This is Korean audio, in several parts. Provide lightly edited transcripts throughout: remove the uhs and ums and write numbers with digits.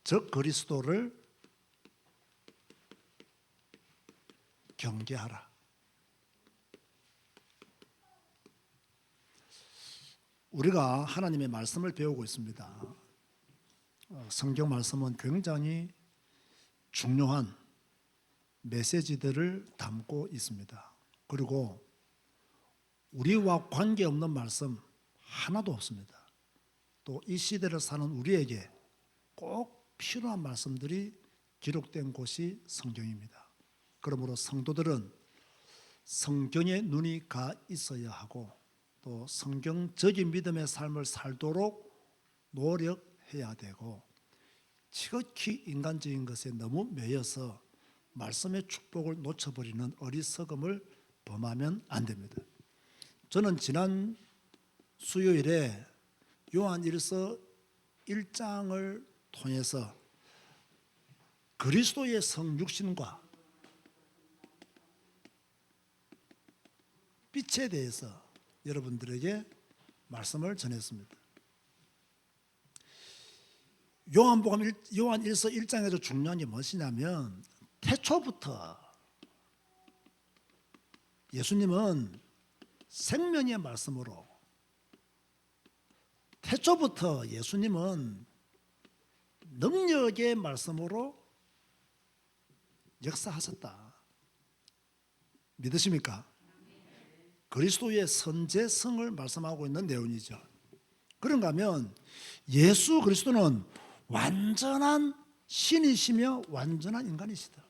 적 그리스도를 경계하라. 우리가 하나님의 말씀을 배우고 있습니다. 성경 말씀은 굉장히 중요한 메시지들을 담고 있습니다. 그리고 우리와 관계없는 말씀 하나도 없습니다. 또 이 시대를 사는 우리에게 꼭 필요한 말씀들이 기록된 곳이 성경입니다. 그러므로 성도들은 성경에 눈이 가 있어야 하고 또 성경적인 믿음의 삶을 살도록 노력해야 되고, 지극히 인간적인 것에 너무 매여서 말씀의 축복을 놓쳐버리는 어리석음을 범하면 안 됩니다. 저는 지난 수요일에 요한일서 1장을 통해서 그리스도의 성육신과 빛에 대해서 여러분들에게 말씀을 전했습니다. 요한일서 1장에서 중요한 게 무엇이냐면, 태초부터 예수님은 생명의 말씀으로, 태초부터 예수님은 능력의 말씀으로 역사하셨다. 믿으십니까? 그리스도의 선제성을 말씀하고 있는 내용이죠. 그런가 하면 예수 그리스도는 완전한 신이시며 완전한 인간이시다.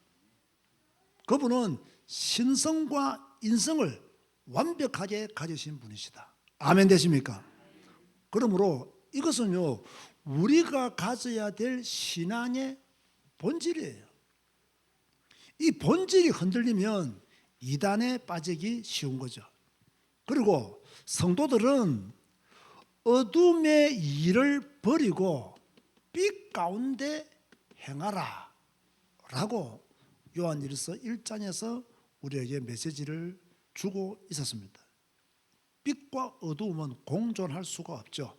그분은 신성과 인성을 완벽하게 가지신 분이시다. 아멘 되십니까? 그러므로 이것은요, 우리가 가져야 될 신앙의 본질이에요. 이 본질이 흔들리면 이단에 빠지기 쉬운 거죠. 그리고 성도들은 어둠의 일을 버리고 빛 가운데 행하라 라고 요한일서 1장에서 우리에게 메시지를 주고 있었습니다. 빛과 어두움은 공존할 수가 없죠.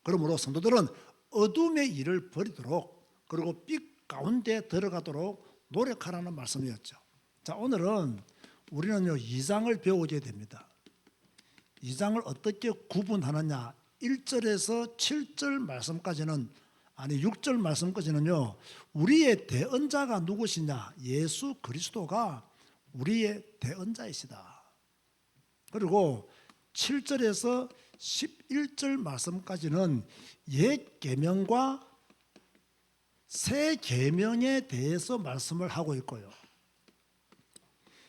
그러므로 성도들은 어둠의 일을 버리도록, 그리고 빛 가운데 들어가도록 노력하라는 말씀이었죠. 자, 오늘은 우리는요 2장을 배우게 됩니다. 2장을 어떻게 구분하느냐, 1절에서 7절 말씀까지는, 아니 6절 말씀까지는요, 우리의 대언자가 누구시냐, 예수 그리스도가 우리의 대언자이시다. 그리고 7절에서 11절 말씀까지는 옛 계명과 새 계명에 대해서 말씀을 하고 있고요,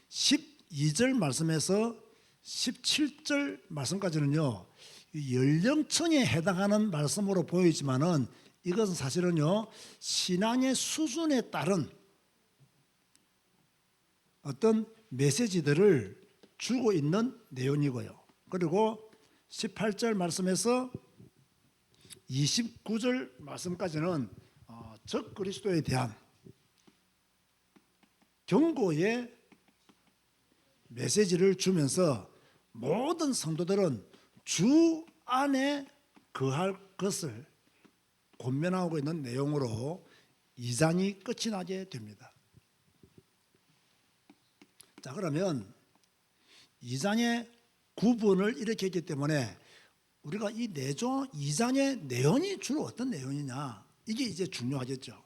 12절 말씀에서 17절 말씀까지는요 연령층에 해당하는 말씀으로 보이지만은, 이것은 사실은요 신앙의 수준에 따른 어떤 메시지들을 주고 있는 내용이고요. 그리고 18절 말씀에서 29절 말씀까지는 적 그리스도에 대한 경고의 메시지를 주면서 모든 성도들은 주 안에 거할 것을 권면하고 있는 내용으로 2장이 끝이 나게 됩니다. 자, 그러면 2장의 구분을 이렇게 했기 때문에 우리가 이 2장의 내용이 주로 어떤 내용이냐, 이게 이제 중요하겠죠.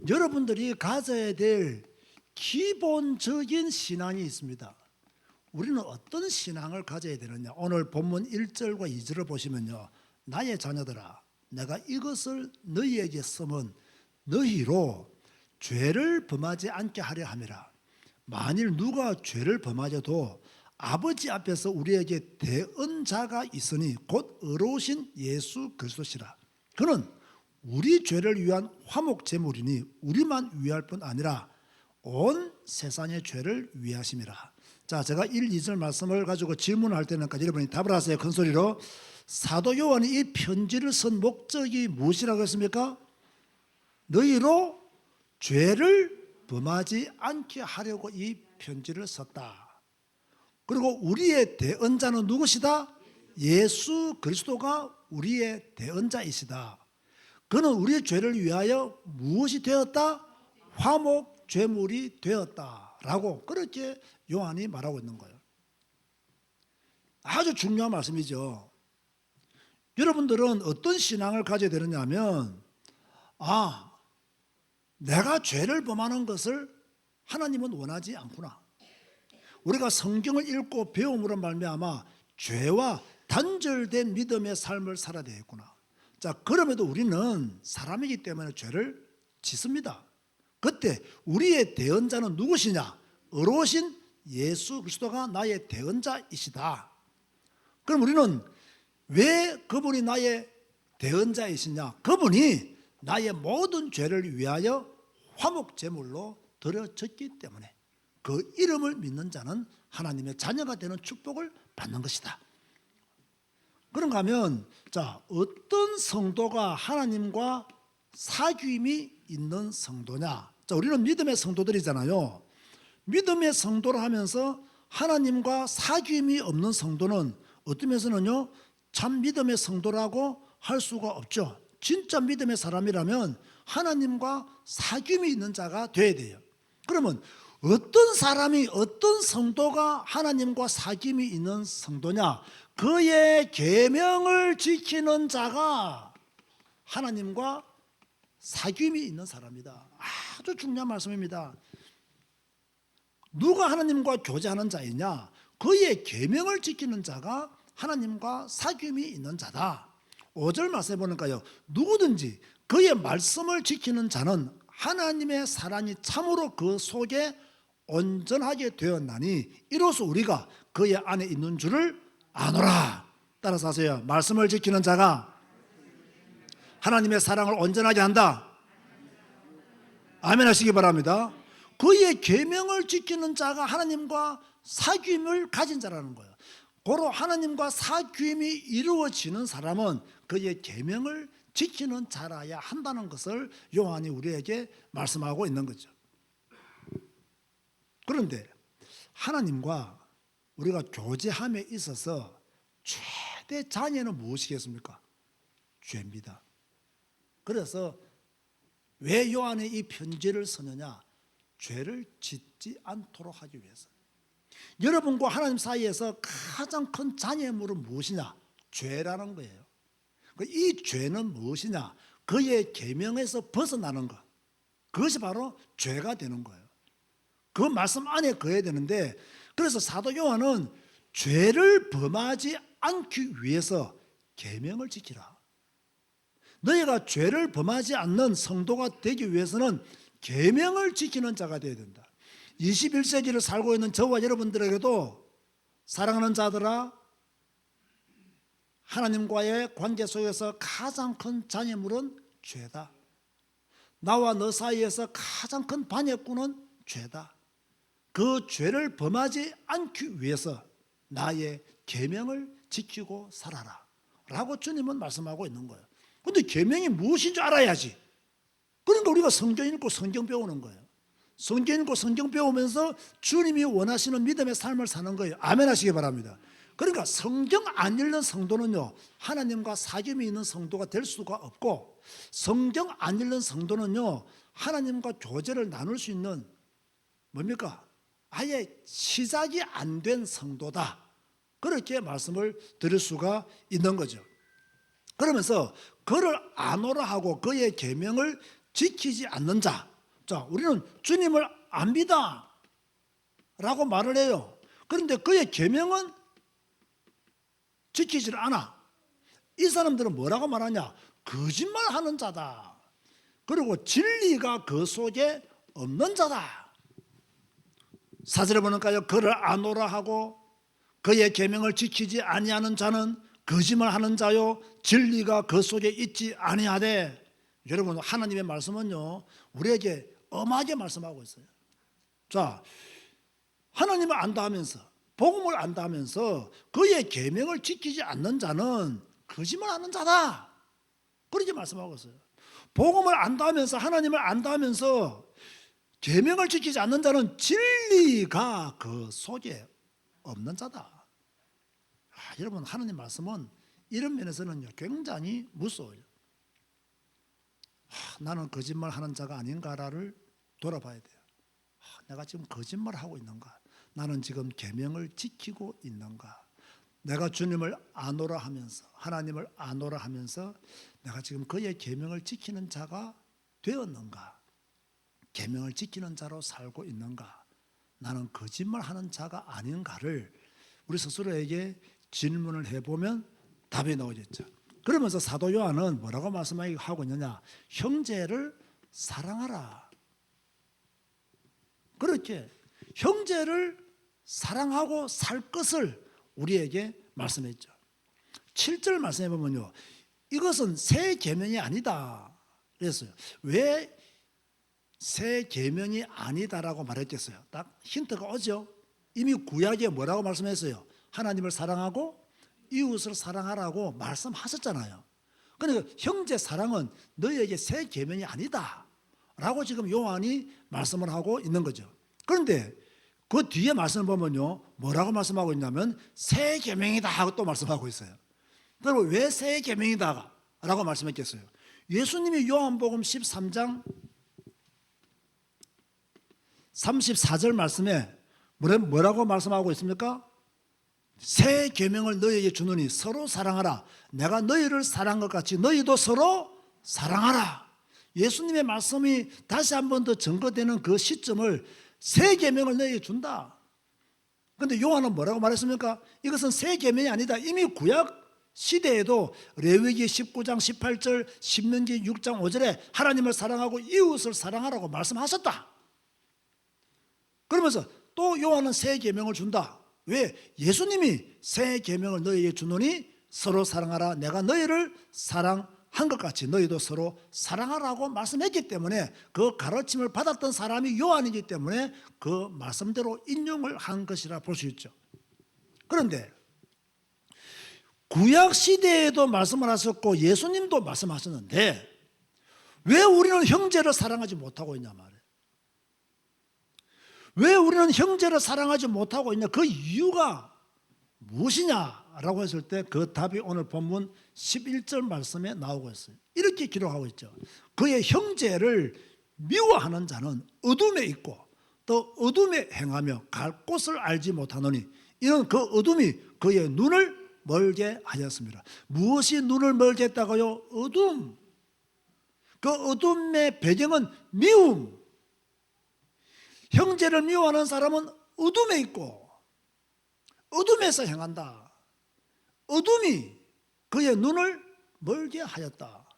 여러분들이 가져야 될 기본적인 신앙이 있습니다. 우리는 어떤 신앙을 가져야 되느냐, 오늘 본문 1절과 2절을 보시면요, 나의 자녀들아 내가 이것을 너희에게 쓰면 너희로 죄를 범하지 않게 하려 함이라. 만일 누가 죄를 범하여도 아버지 앞에서 우리에게 대언자가 있으니 곧 의로우신 예수 그리스도시라. 그는 우리 죄를 위한 화목 제물이니 우리만 위할 뿐 아니라 온 세상의 죄를 위하심이라. 자, 제가 1, 2절 말씀을 가지고 질문할 때는까지 여러분이 답을 하세요. 큰 소리로. 사도 요한이 이 편지를 쓴 목적이 무엇이라고 했습니까? 너희로 죄를 범하지 않게 하려고 이 편지를 썼다. 그리고 우리의 대언자는 누구시다? 예수 그리스도가 우리의 대언자이시다. 그는 우리의 죄를 위하여 무엇이 되었다? 화목 제물이 되었다라고 그렇게 요한이 말하고 있는 거예요. 아주 중요한 말씀이죠. 여러분들은 어떤 신앙을 가져야 되느냐 하면 내가 죄를 범하는 것을 하나님은 원하지 않구나. 우리가 성경을 읽고 배움으로 말미암아 죄와 단절된 믿음의 삶을 살아야 되겠구나. 자, 그럼에도 우리는 사람이기 때문에 죄를 짓습니다. 그때 우리의 대언자는 누구시냐? 의로우신 예수 그리스도가 나의 대언자이시다. 그럼 우리는 왜 그분이 나의 대언자이시냐? 그분이 나의 모든 죄를 위하여 화목제물로 드려졌기 때문에 그 이름을 믿는 자는 하나님의 자녀가 되는 축복을 받는 것이다. 그런가 하면 자, 어떤 성도가 하나님과 사귐이 있는 성도냐? 자, 우리는 믿음의 성도들이잖아요. 믿음의 성도를 하면서 하나님과 사귐이 없는 성도는 어떤 면에서는요, 참 믿음의 성도라고 할 수가 없죠. 진짜 믿음의 사람이라면 하나님과 사귐이 있는 자가 돼야 돼요. 그러면 어떤 사람이, 어떤 성도가 하나님과 사귐이 있는 성도냐? 그의 계명을 지키는 자가 하나님과 사귐이 있는 사람이다. 아주 중요한 말씀입니다. 누가 하나님과 교제하는 자이냐? 그의 계명을 지키는 자가 하나님과 사귐이 있는 자다. 5절 말씀해 보니까요, 누구든지 그의 말씀을 지키는 자는 하나님의 사랑이 참으로 그 속에 온전하게 되었나니 이로써 우리가 그의 안에 있는 줄을 아노라. 따라서 하세요. 말씀을 지키는 자가 하나님의 사랑을 온전하게 한다. 아멘 하시기 바랍니다. 그의 계명을 지키는 자가 하나님과 사귐을 가진 자라는 거예요. 고로 하나님과 사귐이 이루어지는 사람은 그의 계명을 지키는 자라야 한다는 것을 요한이 우리에게 말씀하고 있는 거죠. 그런데 하나님과 우리가 교제함에 있어서 최대 장애는 무엇이겠습니까? 죄입니다. 그래서 왜 요한이 이 편지를 쓰느냐? 죄를 짓지 않도록 하기 위해서. 여러분과 하나님 사이에서 가장 큰 장애물은 무엇이냐? 죄라는 거예요. 이 죄는 무엇이냐? 그의 계명에서 벗어나는 것. 그것이 바로 죄가 되는 거예요. 그 말씀 안에 거해야 되는데, 그래서 사도 요한은 죄를 범하지 않기 위해서 계명을 지키라. 너희가 죄를 범하지 않는 성도가 되기 위해서는 계명을 지키는 자가 되어야 된다. 21세기를 살고 있는 저와 여러분들에게도 사랑하는 자들아, 하나님과의 관계 속에서 가장 큰 장애물은 죄다. 나와 너 사이에서 가장 큰 반역군은 죄다. 그 죄를 범하지 않기 위해서 나의 계명을 지키고 살아라 라고 주님은 말씀하고 있는 거예요. 그런데 계명이 무엇인 줄 알아야지. 그러니까 우리가 성경 읽고 성경 배우는 거예요. 성경 읽고 성경 배우면서 주님이 원하시는 믿음의 삶을 사는 거예요. 아멘 하시기 바랍니다. 그러니까 성경 안 읽는 성도는요, 하나님과 사귐이 있는 성도가 될 수가 없고, 성경 안 읽는 성도는요, 하나님과 교제를 나눌 수 있는 뭡니까? 아예 시작이 안 된 성도다. 그렇게 말씀을 드릴 수가 있는 거죠. 그러면서 그를 아노라 하고 그의 계명을 지키지 않는 자, 자, 우리는 주님을 압니다 라고 말을 해요. 그런데 그의 계명은 지키지를 않아. 이 사람들은 뭐라고 말하냐? 거짓말하는 자다. 그리고 진리가 그 속에 없는 자다. 4절에 보니까요, 그를 아노라 하고 그의 계명을 지키지 아니하는 자는 거짓말하는 자요, 진리가 그 속에 있지 아니하되. 여러분, 하나님의 말씀은요, 우리에게 엄하게 말씀하고 있어요. 자, 하나님을 안다 하면서, 복음을 안다 하면서 그의 계명을 지키지 않는 자는 거짓말하는 자다. 그렇게 말씀하고 있어요. 복음을 안다 하면서, 하나님을 안다 하면서 계명을 지키지 않는 자는 진리가 그 속에 없는 자다. 여러분, 하나님 말씀은 이런 면에서는요, 굉장히 무서워요. 나는 거짓말하는 자가 아닌가를 돌아봐야 돼요. 내가 지금 거짓말하고 있는가? 나는 지금 계명을 지키고 있는가? 내가 주님을 아노라 하면서, 하나님을 아노라 하면서 내가 지금 그의 계명을 지키는 자가 되었는가? 계명을 지키는 자로 살고 있는가? 나는 거짓말하는 자가 아닌가를 우리 스스로에게 질문을 해보면 답이 나오겠죠. 그러면서 사도 요한은 뭐라고 말씀하고 있느냐? 형제를 사랑하라. 그렇게 형제를 사랑하고 살 것을 우리에게 말씀했죠. 7절 말씀해 보면요, 이것은 새 계명이 아니다 그랬어요. 왜 새 계명이 아니다라고 말했겠어요? 딱 힌트가 오죠. 이미 구약에 뭐라고 말씀했어요? 하나님을 사랑하고 이웃을 사랑하라고 말씀하셨잖아요. 그러니까 형제 사랑은 너희에게 새 계명이 아니다라고 지금 요한이 말씀을 하고 있는 거죠. 그런데 그 뒤에 말씀을 보면요, 뭐라고 말씀하고 있냐면 새 계명이다 하고 또 말씀하고 있어요. 그럼 왜 새 계명이다 라고 말씀했겠어요? 예수님이 요한복음 13장 34절 말씀에 뭐라고 말씀하고 있습니까? 새 계명을 너희에게 주노니 서로 사랑하라. 내가 너희를 사랑한 것 같이 너희도 서로 사랑하라. 예수님의 말씀이 다시 한 번 더 증거되는 그 시점을 새 계명을 너희에게 준다. 그런데 요한은 뭐라고 말했습니까? 이것은 새 계명이 아니다. 이미 구약 시대에도 레위기 19장 18절, 신명기 6장 5절에 하나님을 사랑하고 이웃을 사랑하라고 말씀하셨다. 그러면서 또 요한은 새 계명을 준다. 왜? 예수님이 새 계명을 너희에게 주노니 서로 사랑하라. 내가 너희를 사랑한 것 같이 너희도 서로 사랑하라고 말씀했기 때문에 그 가르침을 받았던 사람이 요한이기 때문에 그 말씀대로 인용을 한 것이라 볼 수 있죠. 그런데 구약 시대에도 말씀을 하셨고 예수님도 말씀하셨는데 왜 우리는 형제를 사랑하지 못하고 있냐 말이에요. 왜 우리는 형제를 사랑하지 못하고 있냐? 그 이유가 무엇이냐라고 했을 때 그 답이 오늘 본문 11절 말씀에 나오고 있어요. 이렇게 기록하고 있죠. 그의 형제를 미워하는 자는 어둠에 있고 또 어둠에 행하며 갈 곳을 알지 못하노니 이는 그 어둠이 그의 눈을 멀게 하였습니다. 무엇이 눈을 멀게 했다고요? 어둠. 그 어둠의 배경은 미움. 형제를 미워하는 사람은 어둠에 있고 어둠에서 행한다. 어둠이 그의 눈을 멀게 하였다.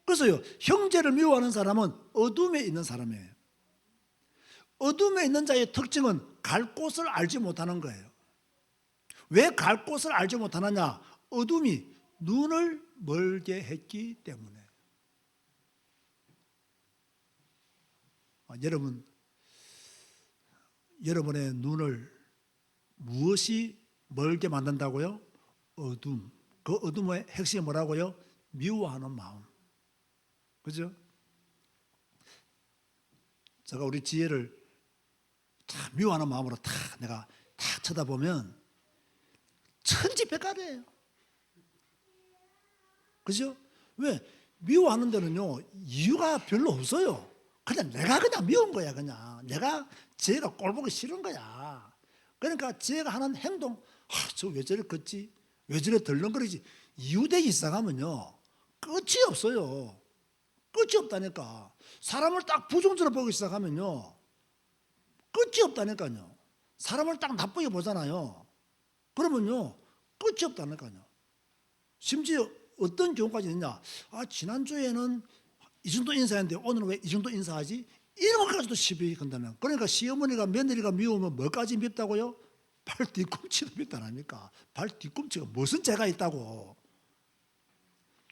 그래서요, 형제를 미워하는 사람은 어둠에 있는 사람이에요. 어둠에 있는 자의 특징은 갈 곳을 알지 못하는 거예요. 왜 갈 곳을 알지 못하느냐? 어둠이 눈을 멀게 했기 때문에. 여러분의 눈을 무엇이 멀게 만든다고요? 어둠. 그 어둠의 핵심이 뭐라고요? 미워하는 마음. 그죠? 제가 우리 지혜를 다 미워하는 마음으로 내가 다 쳐다보면 천지백갈이에요. 그죠? 왜? 미워하는 데는요, 이유가 별로 없어요. 내가 그냥 미운 거야. 그냥 내가 지혜가 꼴보기 싫은 거야. 그러니까 지혜가 하는 행동, 저 왜 저래 걷지? 왜 저래 덜렁거리지? 이유되기 시작하면요 끝이 없어요. 끝이 없다니까. 사람을 딱 부정적으로 보기 시작하면요 끝이 없다니까요. 사람을 딱 나쁘게 보잖아요. 그러면요 끝이 없다니까요. 심지어 어떤 경우까지 있냐? 지난주에는 이 정도 인사했는데 오늘은 왜 이 정도 인사하지? 이런 것까지도 시비 건다는. 그러니까 시어머니가 며느리가 미우면 뭐까지 밉다고요? 발 뒤꿈치도 밉다랍니까? 발 뒤꿈치가 무슨 죄가 있다고.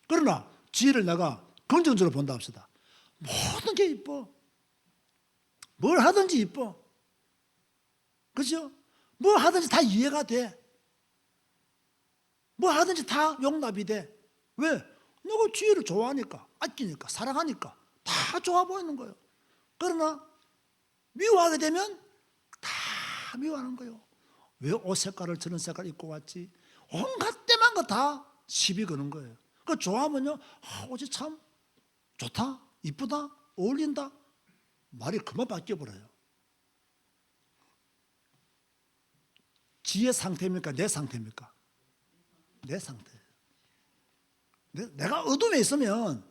그러나 지혜를 내가 긍정적으로 본다 합시다. 모든 게 이뻐. 뭘 하든지 이뻐. 그죠? 뭐 하든지 다 이해가 돼. 뭐 하든지 다 용납이 돼. 왜? 내가 지혜를 좋아하니까, 아끼니까, 사랑하니까 다 좋아 보이는 거예요. 그러나 미워하게 되면 다 미워하는 거예요. 왜 옷 색깔을 저런 색깔 입고 왔지? 온갖 때만 거 다 시비 거는 거예요. 그 좋아하면요, 옷이 참 좋다? 이쁘다? 어울린다? 말이 그만 바뀌어버려요. 지의 상태입니까? 내 상태입니까? 내 상태. 내가 어둠에 있으면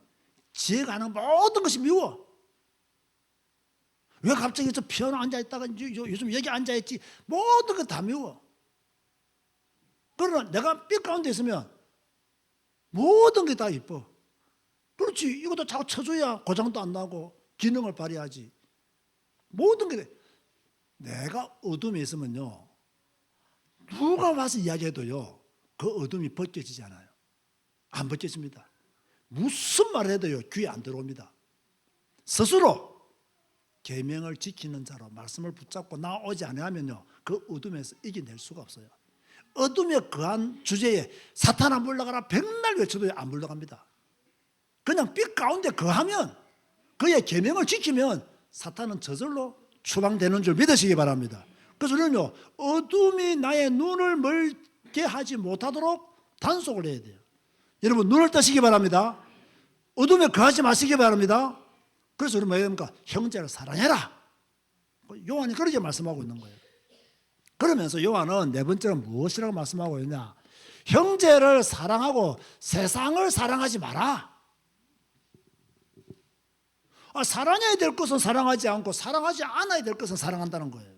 지혜가 하는 모든 것이 미워. 왜 갑자기 저 피아노 앉아있다가 요즘 여기 앉아있지? 모든 것 다 미워. 그러나 내가 빛 가운데 있으면 모든 게 다 이뻐. 그렇지. 이것도 자꾸 쳐줘야 고장도 안 나고 기능을 발휘하지. 모든 게 내가 어둠에 있으면요, 누가 와서 이야기해도요 그 어둠이 벗겨지지 않아요. 안 벗겨집니다. 무슨 말을 해도요 귀에 안 들어옵니다. 스스로 계명을 지키는 자로 말씀을 붙잡고 나오지 않으면요 그 어둠에서 이겨낼 수가 없어요. 어둠에 거한 주제에 사탄아 물러가라 백날 외쳐도 안 물러갑니다. 그냥 빛 가운데 거하면, 그의 계명을 지키면 사탄은 저절로 추방되는 줄 믿으시기 바랍니다. 그래서 우리는요 어둠이 나의 눈을 멀게 하지 못하도록 단속을 해야 돼요. 여러분 눈을 뜨시기 바랍니다. 어둠에 거하지 마시기 바랍니다. 그래서 우리 뭐 합니까? 형제를 사랑해라. 요한이 그렇게 말씀하고 있는 거예요. 그러면서 요한은 네 번째로 무엇이라고 말씀하고 있냐? 형제를 사랑하고 세상을 사랑하지 마라. 사랑해야 될 것은 사랑하지 않고 사랑하지 않아야 될 것은 사랑한다는 거예요.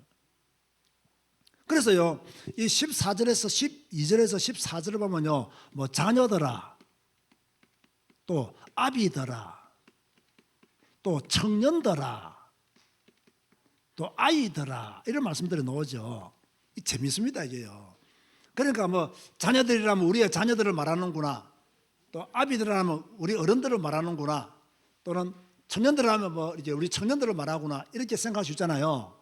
그래서요 이 14절에서 12절에서 14절을 보면요 뭐 자녀들아, 또 아비들아, 또 청년들아, 또 아이들아, 이런 말씀들이 나오죠. 재밌습니다 이게요. 그러니까 뭐 자녀들이라면 우리의 자녀들을 말하는구나, 또 아비들이라면 우리 어른들을 말하는구나, 또는 청년들이라면 뭐 이제 우리 청년들을 말하구나, 이렇게 생각할 수 있잖아요.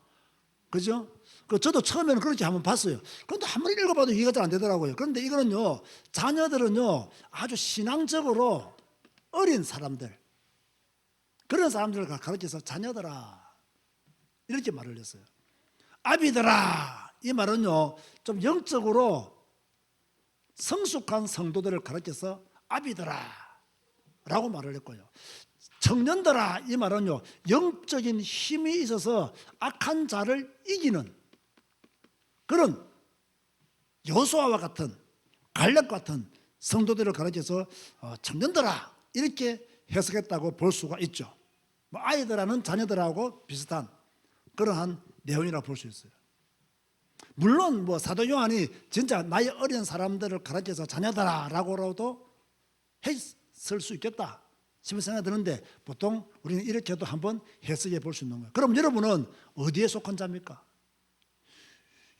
그죠? 저도 처음에는 그렇게 한번 봤어요. 그런데 한번 읽어봐도 이해가 잘 안 되더라고요. 그런데 이거는요 자녀들은요 아주 신앙적으로 어린 사람들, 그런 사람들을 가르쳐서 자녀들아 이렇게 말을 했어요. 아비들아, 이 말은요 좀 영적으로 성숙한 성도들을 가르쳐서 아비들아 라고 말을 했고요. 청년들아, 이 말은요 영적인 힘이 있어서 악한 자를 이기는 그런 여호수아와 같은 갈렙 같은 성도들을 가르쳐서 청년들아 이렇게 해석했다고 볼 수가 있죠. 뭐 아이들아는 자녀들하고 비슷한 그러한 내용이라고 볼 수 있어요. 물론 뭐 사도 요한이 진짜 나이 어린 사람들을 가르쳐서 자녀들아라고라도 했을 수 있겠다 싶은 생각이 드는데, 보통 우리는 이렇게도 한번 해석해 볼 수 있는 거예요. 그럼 여러분은 어디에 속한 자입니까?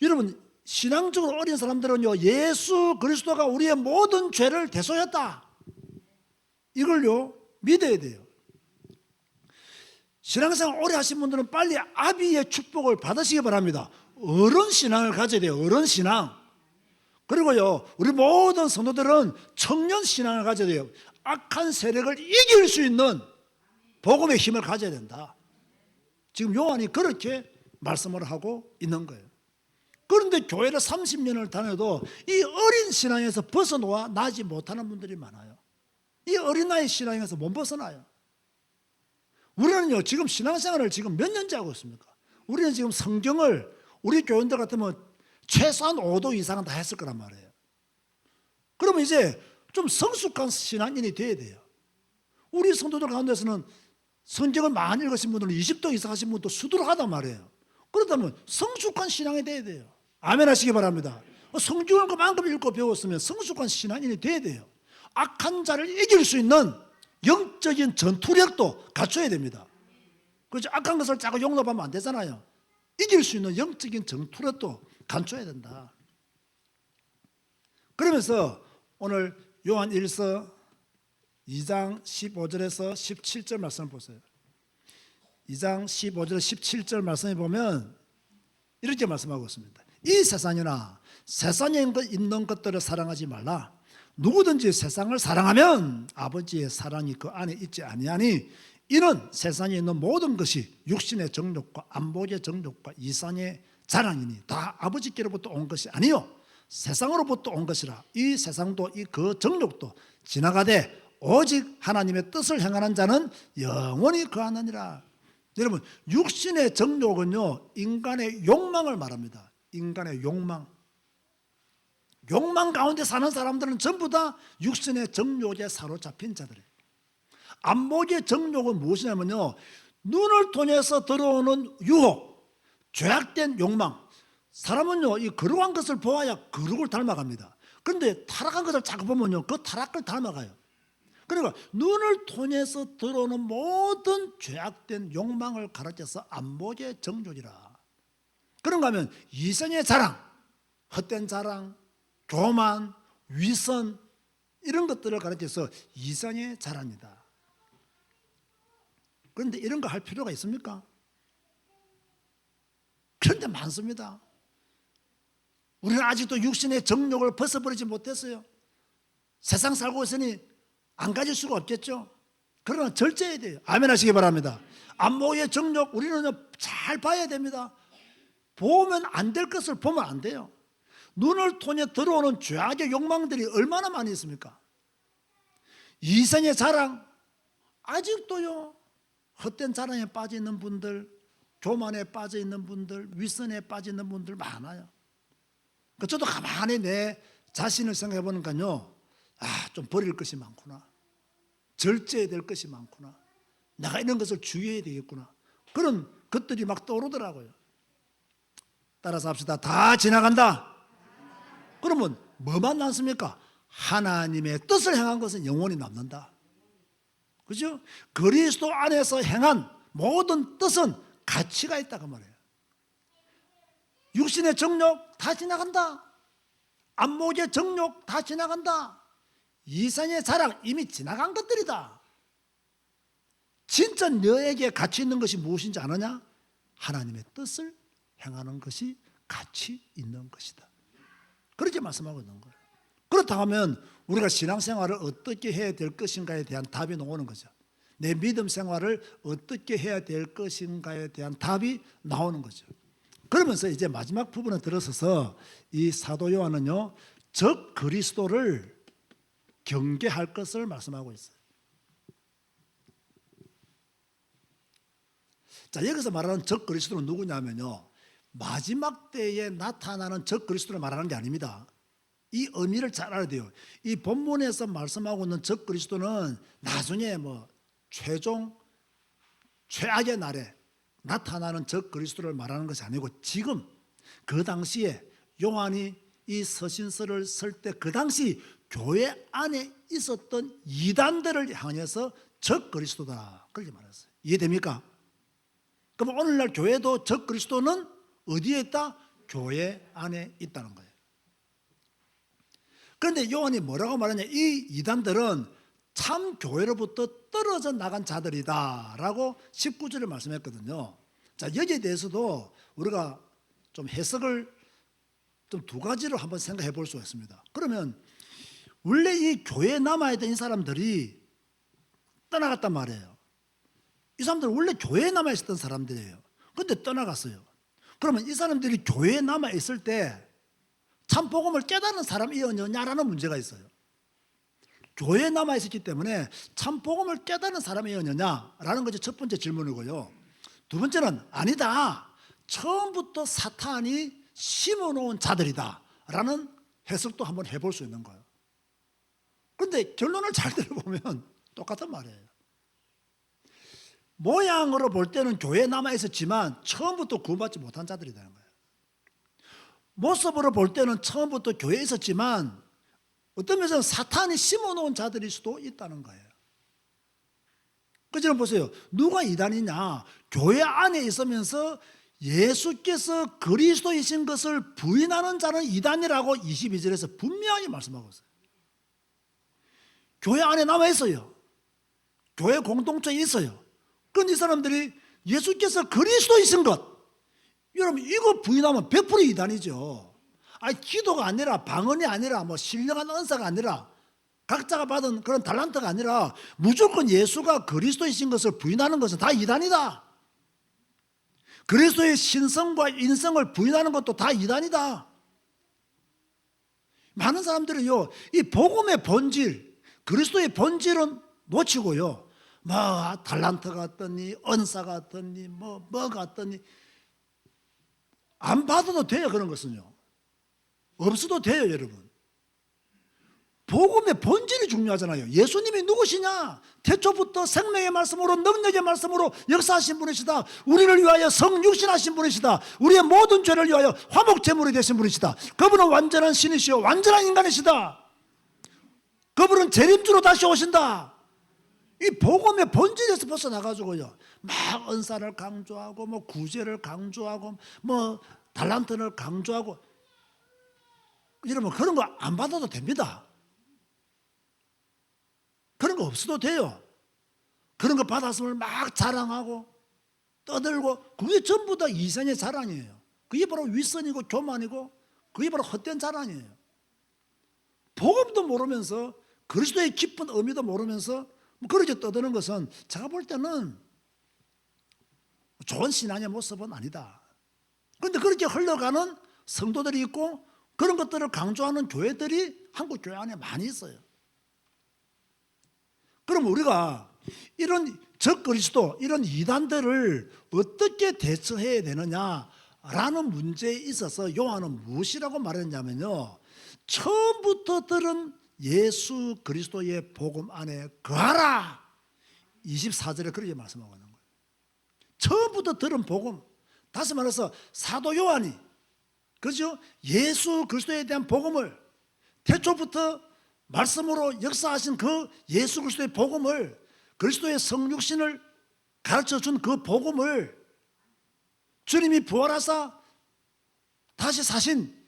여러분 신앙적으로 어린 사람들은요 예수 그리스도가 우리의 모든 죄를 대속했다, 이걸요 믿어야 돼요. 신앙생활 오래 하신 분들은 빨리 아비의 축복을 받으시기 바랍니다. 어른 신앙을 가져야 돼요. 어른 신앙. 그리고요 우리 모든 성도들은 청년 신앙을 가져야 돼요. 악한 세력을 이길 수 있는 복음의 힘을 가져야 된다. 지금 요한이 그렇게 말씀을 하고 있는 거예요. 그런데 교회를 30년을 다녀도 이 어린 신앙에서 벗어나 나지 못하는 분들이 많아요. 이 어린아이 신앙에서 못 벗어나요. 우리는요 지금 신앙생활을 지금 몇 년째 하고 있습니까? 우리는 지금 성경을 우리 교인들 같으면 최소한 5도 이상은 다 했을 거란 말이에요. 그러면 이제 좀 성숙한 신앙인이 돼야 돼요. 우리 성도들 가운데서는 성경을 많이 읽으신 분들은 20도 이상 하신 분도 수두룩하단 말이에요. 그렇다면 성숙한 신앙이 돼야 돼요. 아멘 하시기 바랍니다. 성경을 그만큼 읽고 배웠으면 성숙한 신앙인이 돼야 돼요. 악한 자를 이길 수 있는 영적인 전투력도 갖춰야 됩니다. 그렇죠? 악한 것을 자꾸 용납하면 안 되잖아요. 이길 수 있는 영적인 전투력도 갖춰야 된다. 그러면서 오늘 요한 1서 2장 15절에서 17절 말씀을 보세요. 2장 15절 17절 말씀에 보면 이렇게 말씀하고 있습니다. 이 세상이나 세상에 있는 것들을 사랑하지 말라. 누구든지 세상을 사랑하면 아버지의 사랑이 그 안에 있지 아니하니, 이는 세상에 있는 모든 것이 육신의 정욕과 안목의 정욕과 이상의 자랑이니 다 아버지께로부터 온 것이 아니요 세상으로부터 온 것이라. 이 세상도 이 그 정욕도 지나가되 오직 하나님의 뜻을 행하는 자는 영원히 거하느니라. 여러분, 육신의 정욕은요, 인간의 욕망을 말합니다. 인간의 욕망. 욕망 가운데 사는 사람들은 전부 다 육신의 정욕에 사로잡힌 자들이에요. 안목의 정욕은 무엇이냐면요, 눈을 통해서 들어오는 유혹, 죄악된 욕망. 사람은요, 이 거룩한 것을 보아야 거룩을 닮아갑니다. 그런데 타락한 것을 자꾸 보면요, 그 타락을 닮아가요. 그러니까 눈을 통해서 들어오는 모든 죄악된 욕망을 가르쳐서 안목의 정욕이라. 그런가 하면 이성의 자랑, 헛된 자랑, 교만, 위선, 이런 것들을 가르쳐서 이성의 자랑이다. 그런데 이런 거 할 필요가 있습니까? 그런데 많습니다. 우리는 아직도 육신의 정욕을 벗어버리지 못했어요. 세상 살고 있으니 안 가질 수가 없겠죠. 그러나 절제해야 돼요. 아멘 하시기 바랍니다. 안목의 정욕, 우리는 잘 봐야 됩니다. 보면 안 될 것을 보면 안 돼요. 눈을 통해 들어오는 죄악의 욕망들이 얼마나 많이 있습니까? 이성의 자랑, 아직도요, 헛된 자랑에 빠져 있는 분들, 교만에 빠져 있는 분들, 위선에 빠져 있는 분들 많아요. 저도 가만히 내 자신을 생각해 보니까요, 좀 버릴 것이 많구나. 절제해야 될 것이 많구나. 내가 이런 것을 주의해야 되겠구나. 그런 것들이 막 떠오르더라고요. 따라서 합시다. 다 지나간다. 그러면 뭐만 남습니까? 하나님의 뜻을 행한 것은 영원히 남는다. 그죠? 그리스도 안에서 행한 모든 뜻은 가치가 있다 그 말이에요. 육신의 정욕 다 지나간다. 안목의 정욕 다 지나간다. 이성의 자랑 이미 지나간 것들이다. 진짜 너에게 가치 있는 것이 무엇인지 아느냐? 하나님의 뜻을 행하는 것이 가치 있는 것이다. 그렇게 말씀하고 있는 거예요. 그렇다고 하면 우리가 신앙생활을 어떻게 해야 될 것인가에 대한 답이 나오는 거죠. 내 믿음 생활을 어떻게 해야 될 것인가에 대한 답이 나오는 거죠. 그러면서 이제 마지막 부분에 들어서서 이 사도 요한은요, 적 그리스도를 경계할 것을 말씀하고 있어요. 자, 여기서 말하는 적 그리스도는 누구냐면요, 마지막 때에 나타나는 적 그리스도를 말하는 게 아닙니다. 이 의미를 잘 알아야 돼요. 이 본문에서 말씀하고 있는 적 그리스도는 나중에 최종 최악의 날에 나타나는 적 그리스도를 말하는 것이 아니고, 지금 그 당시에 요한이 이 서신서를 쓸 때 그 당시 교회 안에 있었던 이단들을 향해서 적 그리스도다, 그렇게 말했어요. 이해됩니까? 그럼 오늘날 교회도 적 그리스도는 어디에 있다? 교회 안에 있다는 거예요. 그런데 요한이 뭐라고 말하냐? 이 이단들은 참 교회로부터 떨어져 나간 자들이다 라고 19절에 말씀했거든요. 자, 여기에 대해서도 우리가 좀 해석을 좀 두 가지로 한번 생각해 볼 수가 있습니다. 그러면 원래 이 교회에 남아있던 이 사람들이 떠나갔단 말이에요. 이 사람들은 원래 교회에 남아있었던 사람들이에요. 그런데 떠나갔어요. 그러면 이 사람들이 교회에 남아있을 때 참 복음을 깨닫는 사람이었느냐라는 문제가 있어요. 교회에 남아있었기 때문에 참 복음을 깨닫는 사람이었느냐라는 것이 첫 번째 질문이고요. 두 번째는 아니다, 처음부터 사탄이 심어놓은 자들이다 라는 해석도 한번 해볼 수 있는 거예요. 그런데 결론을 잘 들어보면 똑같은 말이에요. 모양으로 볼 때는 교회에 남아있었지만 처음부터 구원받지 못한 자들이라는 거예요. 모습으로 볼 때는 처음부터 교회에 있었지만 어떤 면에서는 사탄이 심어놓은 자들일 수도 있다는 거예요. 그처럼 보세요. 누가 이단이냐? 교회 안에 있으면서 예수께서 그리스도이신 것을 부인하는 자는 이단이라고 22절에서 분명히 말씀하고 있어요. 교회 안에 남아있어요. 교회 공동체에 있어요. 그런데 이 사람들이 예수께서 그리스도이신 것, 여러분 이거 부인하면 100% 이단이죠. 기도가 아니라, 방언이 아니라, 신령한 은사가 아니라, 각자가 받은 그런 달란트가 아니라 무조건 예수가 그리스도이신 것을 부인하는 것은 다 이단이다. 그리스도의 신성과 인성을 부인하는 것도 다 이단이다. 많은 사람들은요, 이 복음의 본질, 그리스도의 본질은 놓치고요. 뭐 달란트가 어떠니 은사가 어떠니 뭐가 어떠니 안 받아도 돼요. 그런 것은요. 없어도 돼요, 여러분. 복음의 본질이 중요하잖아요. 예수님이 누구시냐? 태초부터 생명의 말씀으로 능력의 말씀으로 역사하신 분이시다. 우리를 위하여 성육신하신 분이시다. 우리의 모든 죄를 위하여 화목제물이 되신 분이시다. 그분은 완전한 신이시요 완전한 인간이시다. 그분은 재림주로 다시 오신다. 이 복음의 본질에서 벗어나가지고요, 막 은사를 강조하고 뭐 구제를 강조하고 뭐 달란트를 강조하고, 여러분 그런 거 안 받아도 됩니다. 그런 거 없어도 돼요. 그런 거 받았음을 막 자랑하고 떠들고, 그게 전부 다 이생의 자랑이에요. 그게 바로 윗선이고 교만이고 그게 바로 헛된 자랑이에요. 복음도 모르면서 그리스도의 깊은 의미도 모르면서 그렇게 떠드는 것은 제가 볼 때는 좋은 신앙의 모습은 아니다. 그런데 그렇게 흘러가는 성도들이 있고 그런 것들을 강조하는 교회들이 한국 교회 안에 많이 있어요. 그럼 우리가 이런 적그리스도, 이런 이단들을 어떻게 대처해야 되느냐라는 문제에 있어서 요한은 무엇이라고 말했냐면요, 처음부터 들은 예수 그리스도의 복음 안에 거하라. 24절에 그렇게 말씀하고 있는 거예요. 처음부터 들은 복음, 다시 말해서 사도 요한이, 그렇죠? 예수 그리스도에 대한 복음을, 태초부터 말씀으로 역사하신 그 예수 그리스도의 복음을, 그리스도의 성육신을 가르쳐준 그 복음을, 주님이 부활하사 다시 사신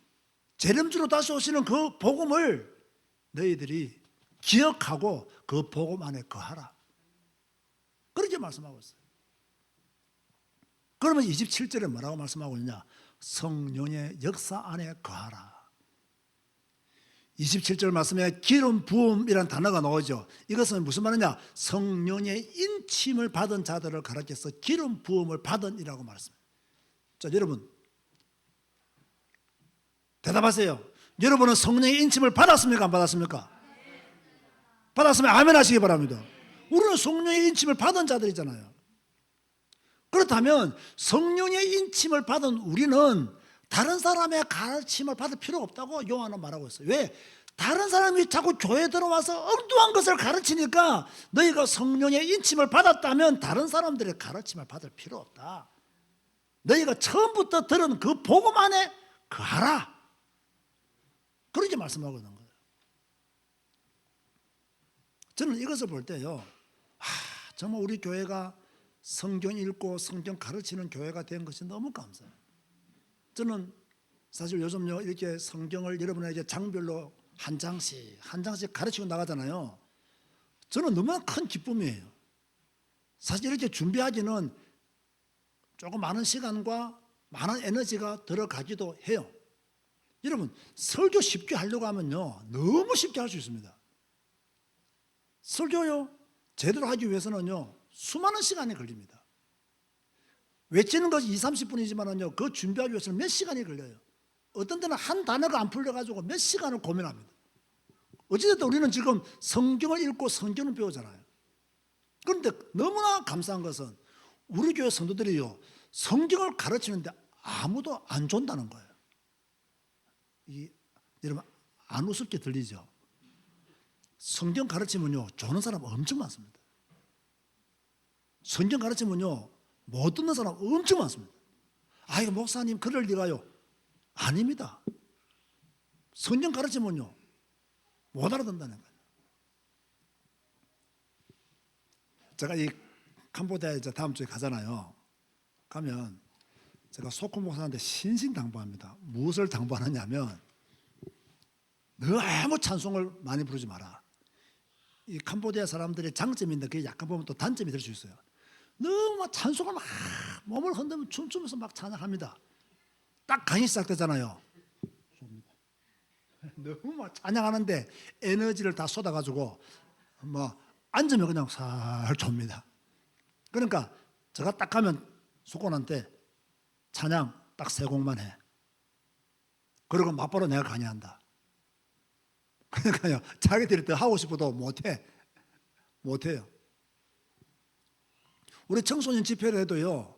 재림주로 다시 오시는 그 복음을 너희들이 기억하고 그 복음 안에 거하라. 그렇게 말씀하고 있어요. 그러면 27절에 뭐라고 말씀하고 있냐? 성령의 역사 안에 거하라. 27절 말씀에 기름 부음이라는 단어가 나오죠. 이것은 무슨 말이냐? 성령의 인침을 받은 자들을 가르쳐서 기름 부음을 받은이라고 말했습니다. 자, 여러분 대답하세요. 여러분은 성령의 인침을 받았습니까? 안 받았습니까? 받았으면 아멘 하시기 바랍니다. 우리는 성령의 인침을 받은 자들이잖아요. 그렇다면 성령의 인침을 받은 우리는 다른 사람의 가르침을 받을 필요가 없다고 요한은 말하고 있어요. 왜? 다른 사람이 자꾸 교회에 들어와서 엉뚱한 것을 가르치니까 너희가 성령의 인침을 받았다면 다른 사람들의 가르침을 받을 필요 없다. 너희가 처음부터 들은 그 복음 안에 거하라. 그렇게 말씀하고 있는 거예요. 저는 이것을 볼 때요, 정말 우리 교회가 성경 읽고 성경 가르치는 교회가 된 것이 너무 감사해요. 저는 사실 요즘요 이렇게 성경을 여러분에게 장별로 한 장씩 가르치고 나가잖아요. 저는 너무나 큰 기쁨이에요. 사실 이렇게 준비하기는 조금 많은 시간과 많은 에너지가 들어가기도 해요. 여러분 설교 쉽게 하려고 하면요 너무 쉽게 할 수 있습니다. 설교요 제대로 하기 위해서는요 수많은 시간이 걸립니다. 외치는 것이 20-30분이지만은요 그 준비하기 위해서는 몇 시간이 걸려요. 어떤 때는 한 단어가 안 풀려가지고 몇 시간을 고민합니다. 어찌됐든 우리는 지금 성경을 읽고 성경을 배우잖아요. 그런데 너무나 감사한 것은 우리 교회 성도들이요 성경을 가르치는데 아무도 안 준다는 거예요. 여러분 안 우습게 들리죠? 성경 가르치면요 좋은 사람 엄청 많습니다. 성경 가르치면요 못 듣는 사람 엄청 많습니다. 이거 목사님 그럴 리가요. 아닙니다. 성경 가르치면요 못 알아듣는다는 거예요. 제가 이 캄보디아에 이제 다음 주에 가잖아요. 가면 제가 소코 목사한테 신신당부합니다. 무엇을 당부하느냐면 너무 찬송을 많이 부르지 마라. 이 캄보디아 사람들의 장점인데 그게 약간 보면 또 단점이 될 수 있어요. 너무 찬송을 막 몸을 흔들면 춤추면서 막 찬양합니다. 딱 강의 시작되잖아요. 너무 막 찬양하는데 에너지를 다 쏟아가지고 뭐 앉으면 그냥 살 줍니다. 그러니까 제가 딱 가면 소곤한테 찬양 딱 3곡만 해. 그리고 맞바로 내가 강의한다. 그러니까요, 자기들이 더 하고 싶어도 못해요. 우리 청소년 집회를 해도요,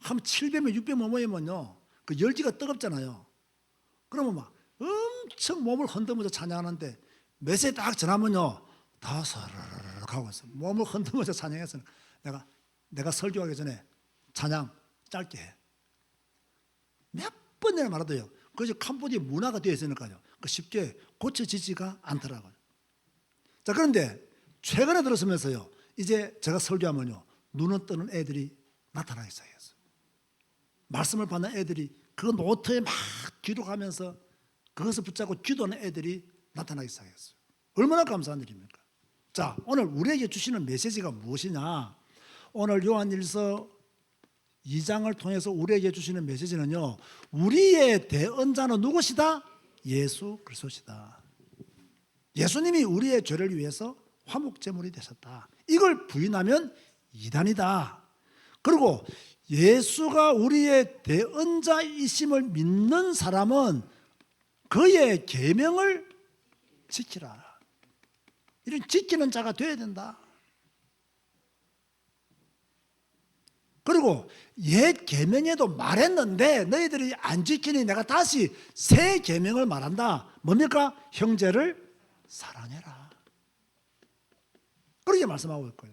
한 700명, 600명 모이면요, 그 열기가 뜨겁잖아요. 그러면 막 엄청 몸을 흔들면서 찬양하는데 몇세 딱 지나면요, 다 서르륵 하고 있어. 몸을 흔들면서 찬양해서 내가 설교하기 전에 찬양 짧게 해. 몇 번이나 말해도요, 그것이 캄보디아 문화가 되어 있으니까요, 쉽게 고쳐지지가 않더라고요. 자, 그런데 최근에 들어서면서요, 이제 제가 설교하면요, 눈을 뜨는 애들이 나타나기 시작했어요. 말씀을 받는 애들이 그 노트에 막 뒤로 가면서 그것을 붙잡고 기도하는 애들이 나타나기 시작했어요. 얼마나 감사한 일입니까? 자, 오늘 우리에게 주시는 메시지가 무엇이냐? 오늘 요한일서 2장을 통해서 우리에게 주시는 메시지는요, 우리의 대언자는 누구시다? 예수 그리스도시다. 예수님이 우리의 죄를 위해서 화목제물이 되셨다. 이걸 부인하면 이단이다. 그리고 예수가 우리의 대언자이심을 믿는 사람은 그의 계명을 지키라. 이런 지키는 자가 되어야 된다. 그리고 옛 계명에도 말했는데 너희들이 안 지키니 내가 다시 새 계명을 말한다. 뭡니까? 형제를 사랑해라. 그렇게 말씀하고 있고요.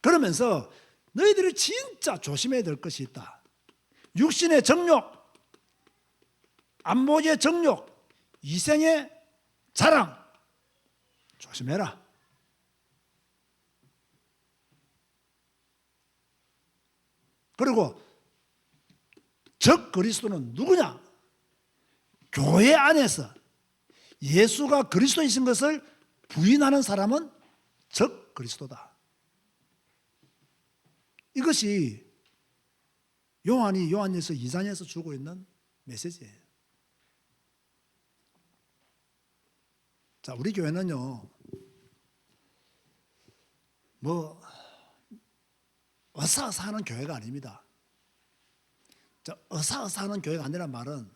그러면서 너희들이 진짜 조심해야 될 것이 있다. 육신의 정욕, 안목의 정욕, 이생의 자랑 조심해라. 그리고 적 그리스도는 누구냐? 교회 안에서 예수가 그리스도이신 것을 부인하는 사람은 적 그리스도다. 이것이 요한이 요한일서 2장에서 주고 있는 메시지예요. 자, 우리 교회는요, 어사어사 하는 교회가 아닙니다. 자, 어사어사 하는 교회가 아니란 말은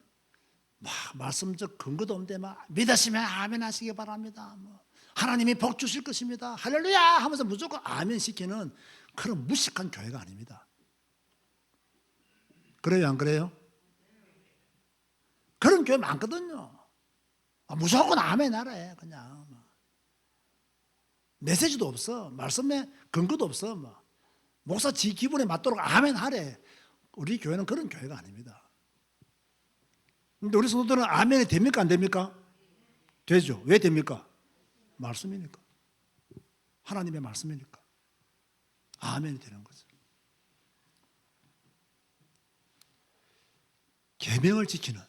막 말씀적 근거도 없는데 막 믿으시면 아멘 하시기 바랍니다. 하나님이 복 주실 것입니다. 할렐루야 하면서 무조건 아멘 시키는 그런 무식한 교회가 아닙니다. 그래요, 안 그래요? 그런 교회 많거든요. 무조건 아멘 하래. 그냥 메시지도 없어. 말씀에 근거도 없어. 목사 지 기분에 맞도록 아멘 하래. 우리 교회는 그런 교회가 아닙니다. 근데 우리 성도들은 아멘이 됩니까, 안 됩니까? 되죠. 왜 됩니까? 말씀이니까. 하나님의 말씀이니까. 아멘이 되는 거죠. 계명을 지키는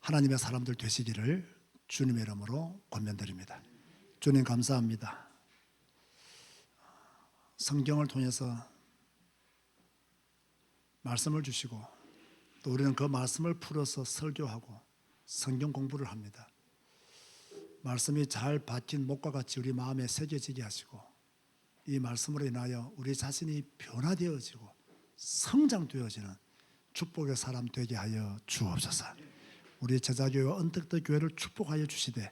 하나님의 사람들 되시기를 주님의 이름으로 권면드립니다. 주님 감사합니다. 성경을 통해서 말씀을 주시고 또 우리는 그 말씀을 풀어서 설교하고 성경 공부를 합니다. 말씀이 잘 박힌 목과 같이 우리 마음에 새겨지게 하시고 이 말씀으로 인하여 우리 자신이 변화되어지고 성장되어지는 축복의 사람 되게 하여 주옵소서. 우리 제자교회와 언택트 교회를 축복하여 주시되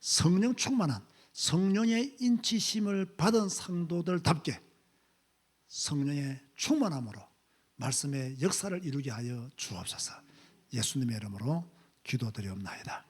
성령 충만한 성령의 인치심을 받은 성도들답게 성령의 충만함으로 말씀의 역사를 이루게 하여 주옵소서. 예수님의 이름으로 기도드리옵나이다.